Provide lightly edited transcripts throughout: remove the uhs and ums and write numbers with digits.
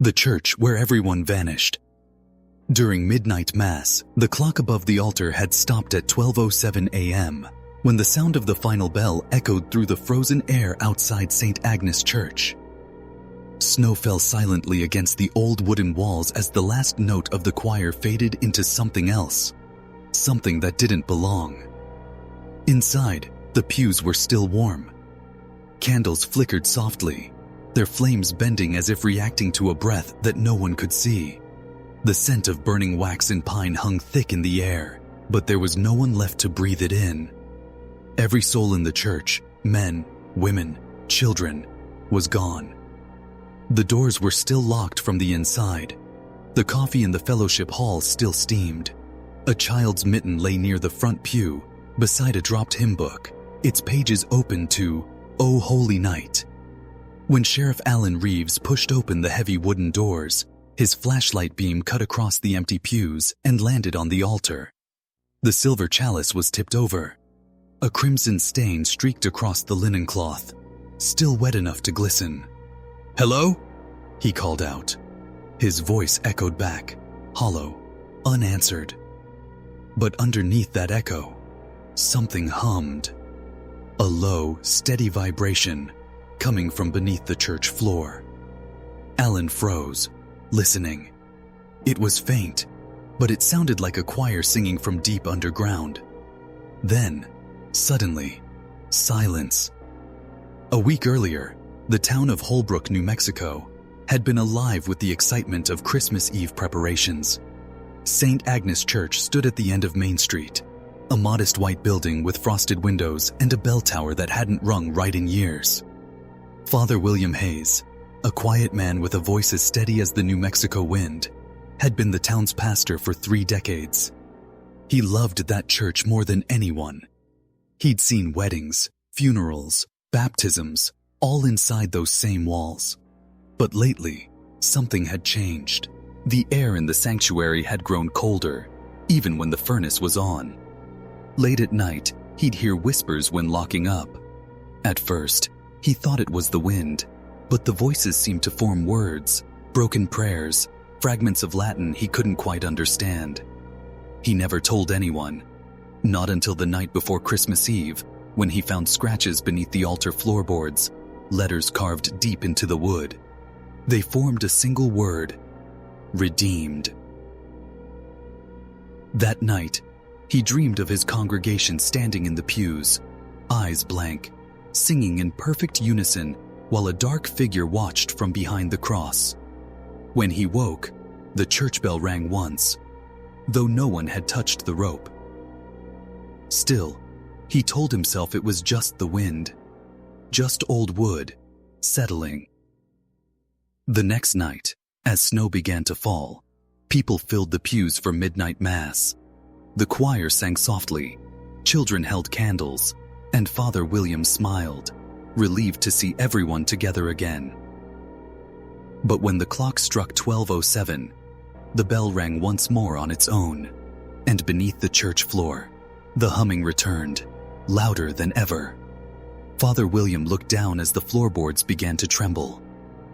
the church where everyone vanished. During midnight mass, the clock above the altar had stopped at 12:07 a.m. when the sound of the final bell echoed through the frozen air outside St. Agnes Church. Snow fell silently against the old wooden walls as the last note of the choir faded into something else, something that didn't belong. Inside, the pews were still warm. Candles flickered softly, their flames bending as if reacting to a breath that no one could see. The scent of burning wax and pine hung thick in the air, but there was no one left to breathe it in. Every soul in the church, men, women, children, was gone. The doors were still locked from the inside. The coffee in the fellowship hall still steamed. A child's mitten lay near the front pew, beside a dropped hymn book, its pages open to "O Holy Night." When Sheriff Alan Reeves pushed open the heavy wooden doors, his flashlight beam cut across the empty pews and landed on the altar. The silver chalice was tipped over. A crimson stain streaked across the linen cloth, still wet enough to glisten. "Hello?" he called out. His voice echoed back, hollow, unanswered. But underneath that echo, something hummed. A low, steady vibration coming from beneath the church floor. Alan froze, listening. It was faint, but it sounded like a choir singing from deep underground. Then, suddenly, silence. A week earlier, the town of Holbrook, New Mexico, had been alive with the excitement of Christmas Eve preparations. St. Agnes Church stood at the end of Main Street, a modest white building with frosted windows and a bell tower that hadn't rung right in years. Father William Hayes, a quiet man with a voice as steady as the New Mexico wind, had been the town's pastor for 3 decades. He loved that church more than anyone. He'd seen weddings, funerals, baptisms, all inside those same walls. But lately, something had changed. The air in the sanctuary had grown colder, even when the furnace was on. Late at night, he'd hear whispers when locking up. At first, he thought it was the wind, but the voices seemed to form words, broken prayers, fragments of Latin he couldn't quite understand. He never told anyone, not until the night before Christmas Eve, when he found scratches beneath the altar floorboards, letters carved deep into the wood. They formed a single word: redeemed. That night, he dreamed of his congregation standing in the pews, eyes blank, singing in perfect unison while a dark figure watched from behind the cross. When he woke, the church bell rang once, though no one had touched the rope. Still, he told himself it was just the wind, just old wood, settling. The next night, as snow began to fall, people filled the pews for midnight mass. The choir sang softly, children held candles, and Father William smiled, relieved to see everyone together again. But when the clock struck 12:07, the bell rang once more on its own, and beneath the church floor, the humming returned, louder than ever. Father William looked down as the floorboards began to tremble,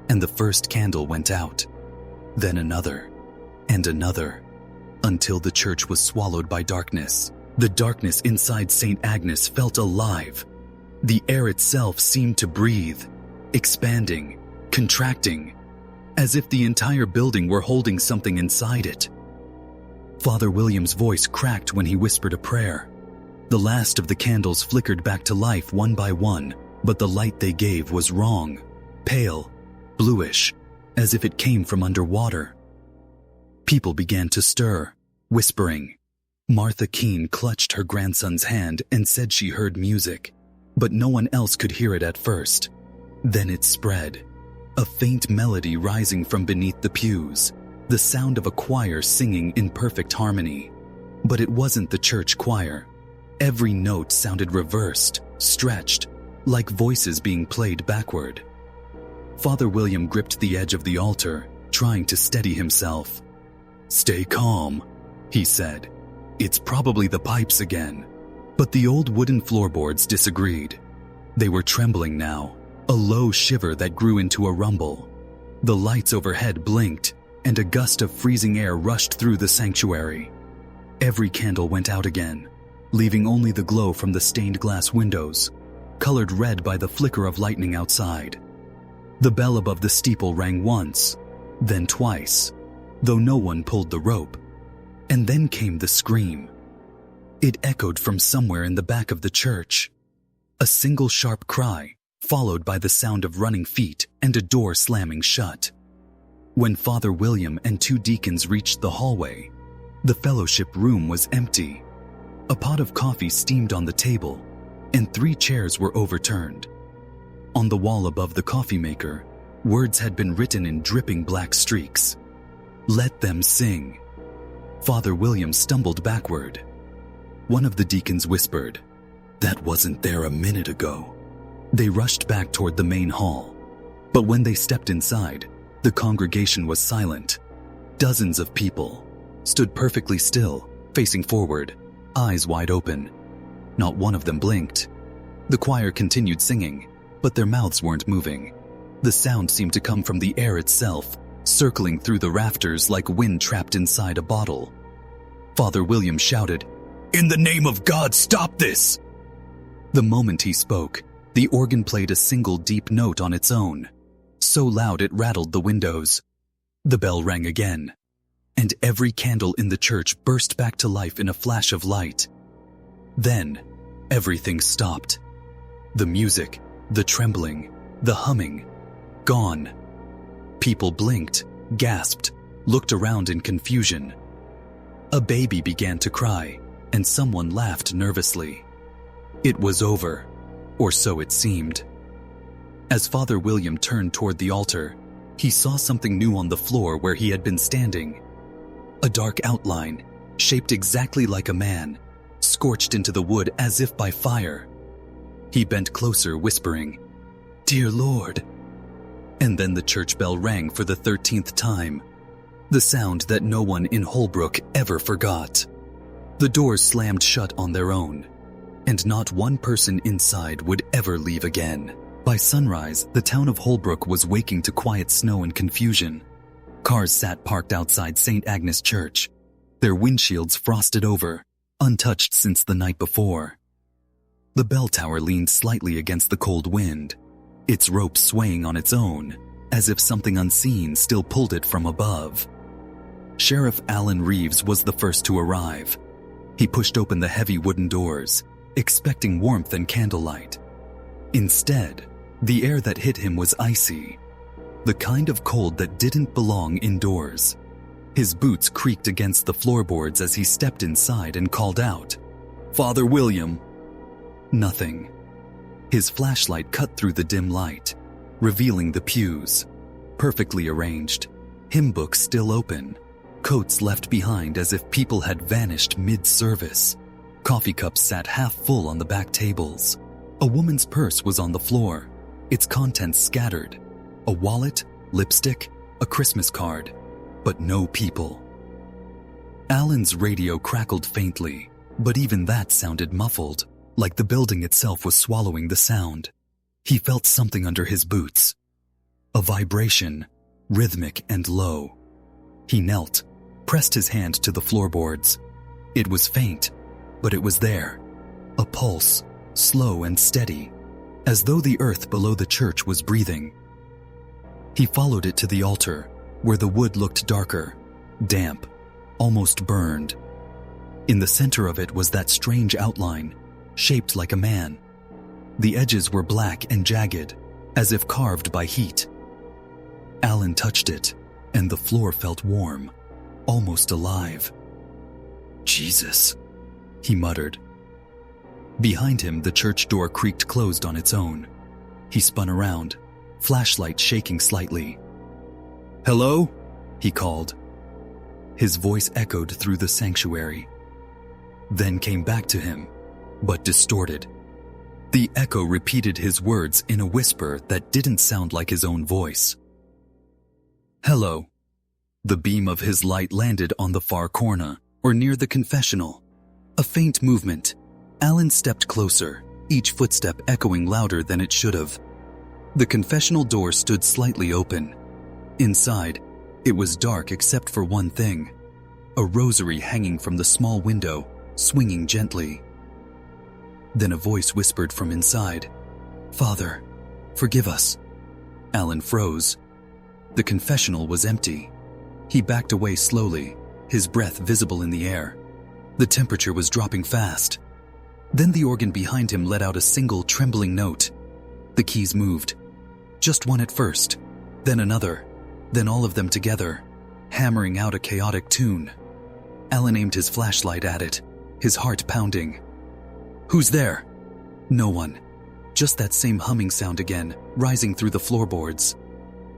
and the first candle went out, then another, and another, until the church was swallowed by darkness. The darkness inside St. Agnes felt alive. The air itself seemed to breathe, expanding, contracting, as if the entire building were holding something inside it. Father William's voice cracked when he whispered a prayer. The last of the candles flickered back to life one by one, but the light they gave was wrong, pale, bluish, as if it came from underwater. People began to stir, whispering. Martha Keene clutched her grandson's hand and said she heard music, but no one else could hear it at first. Then it spread, a faint melody rising from beneath the pews, the sound of a choir singing in perfect harmony. But it wasn't the church choir. Every note sounded reversed, stretched, like voices being played backward. Father William gripped the edge of the altar, trying to steady himself. "Stay calm," he said. "It's probably the pipes again." But the old wooden floorboards disagreed. They were trembling now, a low shiver that grew into a rumble. The lights overhead blinked, and a gust of freezing air rushed through the sanctuary. Every candle went out again, leaving only the glow from the stained glass windows, colored red by the flicker of lightning outside. The bell above the steeple rang once, then twice, though no one pulled the rope. And then came the scream. It echoed from somewhere in the back of the church. A single sharp cry, followed by the sound of running feet and a door slamming shut. When Father William and 2 deacons reached the hallway, the fellowship room was empty. A pot of coffee steamed on the table, and 3 chairs were overturned. On the wall above the coffee maker, words had been written in dripping black streaks. "Let them sing." Father William stumbled backward. One of the deacons whispered, "That wasn't there a minute ago." They rushed back toward the main hall, but when they stepped inside, the congregation was silent. Dozens of people stood perfectly still, facing forward, eyes wide open. Not one of them blinked. The choir continued singing, but their mouths weren't moving. The sound seemed to come from the air itself, circling through the rafters like wind trapped inside a bottle. Father William shouted, "In the name of God, stop this!" The moment he spoke, the organ played a single deep note on its own, so loud it rattled the windows. The bell rang again, and every candle in the church burst back to life in a flash of light. Then, everything stopped. The music, the trembling, the humming, gone. People blinked, gasped, looked around in confusion. A baby began to cry, and someone laughed nervously. It was over, or so it seemed. As Father William turned toward the altar, he saw something new on the floor where he had been standing. A dark outline, shaped exactly like a man, scorched into the wood as if by fire. He bent closer, whispering, "Dear Lord." And then the church bell rang for the 13th time, the sound that no one in Holbrook ever forgot. The doors slammed shut on their own, and not one person inside would ever leave again. By sunrise, the town of Holbrook was waking to quiet snow and confusion. Cars sat parked outside St. Agnes Church, their windshields frosted over, untouched since the night before. The bell tower leaned slightly against the cold wind, its rope swaying on its own, as if something unseen still pulled it from above. Sheriff Alan Reeves was the first to arrive. He pushed open the heavy wooden doors, expecting warmth and candlelight. Instead, the air that hit him was icy, the kind of cold that didn't belong indoors. His boots creaked against the floorboards as he stepped inside and called out, "Father William." Nothing. His flashlight cut through the dim light, revealing the pews, perfectly arranged, hymn books still open, coats left behind as if people had vanished mid-service. Coffee cups sat half full on the back tables. A woman's purse was on the floor, its contents scattered. A wallet, lipstick, a Christmas card, but no people. Alan's radio crackled faintly, but even that sounded muffled, like the building itself was swallowing the sound. He felt something under his boots. A vibration, rhythmic and low. He knelt, pressed his hand to the floorboards. It was faint, but it was there. A pulse, slow and steady, as though the earth below the church was breathing. He followed it to the altar, where the wood looked darker, damp, almost burned. In the center of it was that strange outline, shaped like a man. The edges were black and jagged, as if carved by heat. Alan touched it, and the floor felt warm, almost alive. "Jesus," he muttered. Behind him, the church door creaked closed on its own. He spun around, flashlight shaking slightly. "Hello?" he called. His voice echoed through the sanctuary, then came back to him, but distorted. The echo repeated his words in a whisper that didn't sound like his own voice. "Hello." The beam of his light landed on the far corner, or near the confessional. A faint movement. Alan stepped closer, each footstep echoing louder than it should have. The confessional door stood slightly open. Inside, it was dark except for one thing: a rosary hanging from the small window, swinging gently. Then a voice whispered from inside, "Father, forgive us." Alan froze. The confessional was empty. He backed away slowly, his breath visible in the air. The temperature was dropping fast. Then the organ behind him let out a single trembling note. The keys moved. Just one at first, then another, then all of them together, hammering out a chaotic tune. Alan aimed his flashlight at it, his heart pounding. "Who's there?" No one. Just that same humming sound again, rising through the floorboards.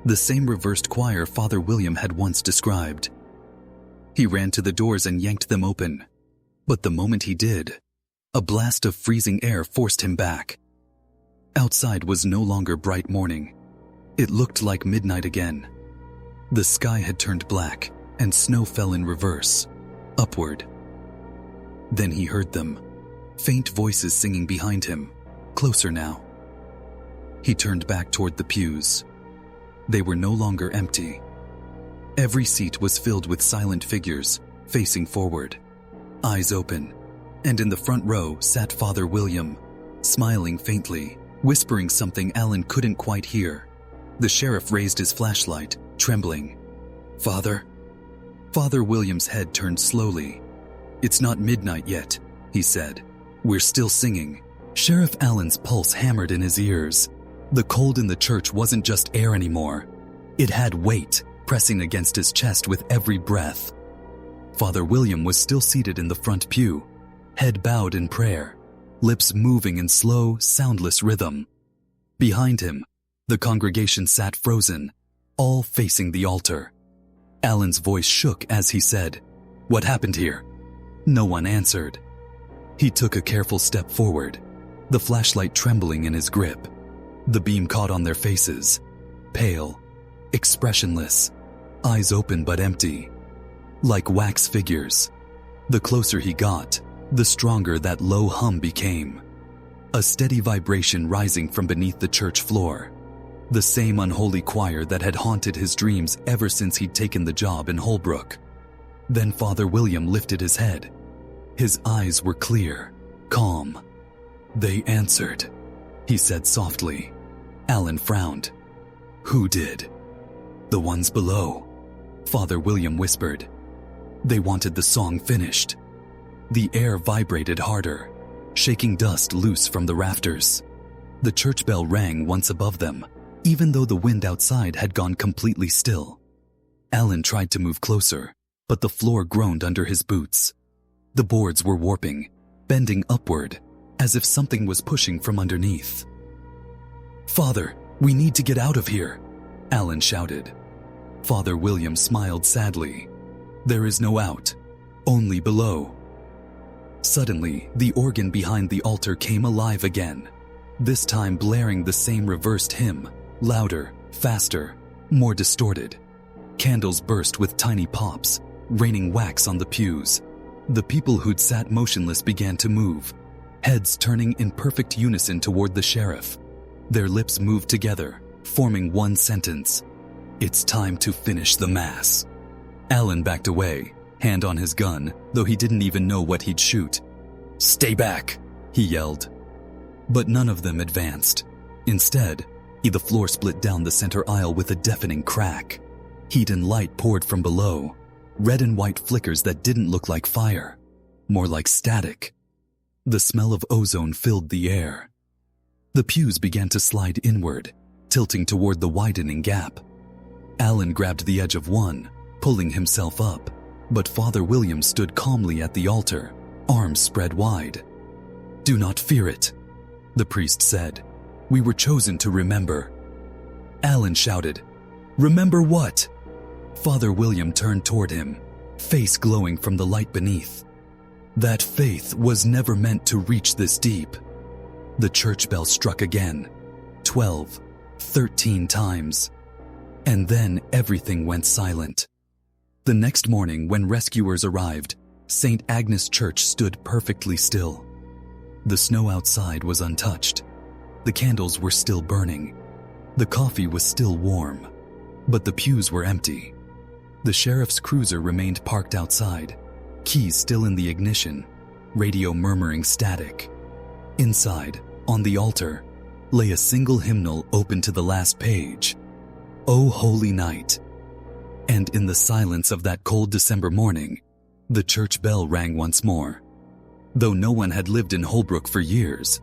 The same reversed choir Father William had once described. He ran to the doors and yanked them open. But the moment he did, a blast of freezing air forced him back. Outside was no longer bright morning. It looked like midnight again. The sky had turned black, and snow fell in reverse, upward. Then he heard them, faint voices singing behind him, closer now. He turned back toward the pews. They were no longer empty. Every seat was filled with silent figures, facing forward, eyes open, and in the front row sat Father William, smiling faintly, whispering something Alan couldn't quite hear. The sheriff raised his flashlight, trembling. "Father?" Father William's head turned slowly. "It's not midnight yet," he said. "We're still singing." Sheriff Allen's pulse hammered in his ears. The cold in the church wasn't just air anymore. It had weight, pressing against his chest with every breath. Father William was still seated in the front pew, head bowed in prayer, lips moving in slow, soundless rhythm. Behind him, the congregation sat frozen, all facing the altar. Alan's voice shook as he said, "What happened here?" No one answered. He took a careful step forward, the flashlight trembling in his grip. The beam caught on their faces, pale, expressionless, eyes open but empty, like wax figures. The closer he got, the stronger that low hum became. A steady vibration rising from beneath the church floor. The same unholy choir that had haunted his dreams ever since he'd taken the job in Holbrook. Then Father William lifted his head. His eyes were clear, calm. "They answered," he said softly. Alan frowned. "Who did?" "The ones below," Father William whispered. "They wanted the song finished." The air vibrated harder, shaking dust loose from the rafters. The church bell rang once above them, even though the wind outside had gone completely still. Alan tried to move closer, but the floor groaned under his boots. The boards were warping, bending upward, as if something was pushing from underneath. "Father, we need to get out of here," Alan shouted. Father William smiled sadly. "There is no out, only below." Suddenly, the organ behind the altar came alive again, this time blaring the same reversed hymn, louder, faster, more distorted. Candles burst with tiny pops, raining wax on the pews. The people who'd sat motionless began to move, heads turning in perfect unison toward the sheriff. Their lips moved together, forming one sentence. "It's time to finish the mass." Alan backed away, hand on his gun, though he didn't even know what he'd shoot. "Stay back," he yelled. But none of them advanced. Instead, the floor split down the center aisle with a deafening crack. Heat and light poured from below, red and white flickers that didn't look like fire, more like static. The smell of ozone filled the air. The pews began to slide inward, tilting toward the widening gap. Alan grabbed the edge of one, pulling himself up, but Father William stood calmly at the altar, arms spread wide. "Do not fear it," the priest said. "We were chosen to remember." Alan shouted, "Remember what?" Father William turned toward him, face glowing from the light beneath. "That faith was never meant to reach this deep." The church bell struck again, 12, 13 times. And then everything went silent. The next morning, when rescuers arrived, St. Agnes Church stood perfectly still. The snow outside was untouched. The candles were still burning. The coffee was still warm. but the pews were empty. The sheriff's cruiser remained parked outside, keys still in the ignition, radio murmuring static. Inside, on the altar, lay a single hymnal open to the last page, "O Holy Night." And in the silence of that cold December morning, the church bell rang once more. Though no one had lived in Holbrook for years,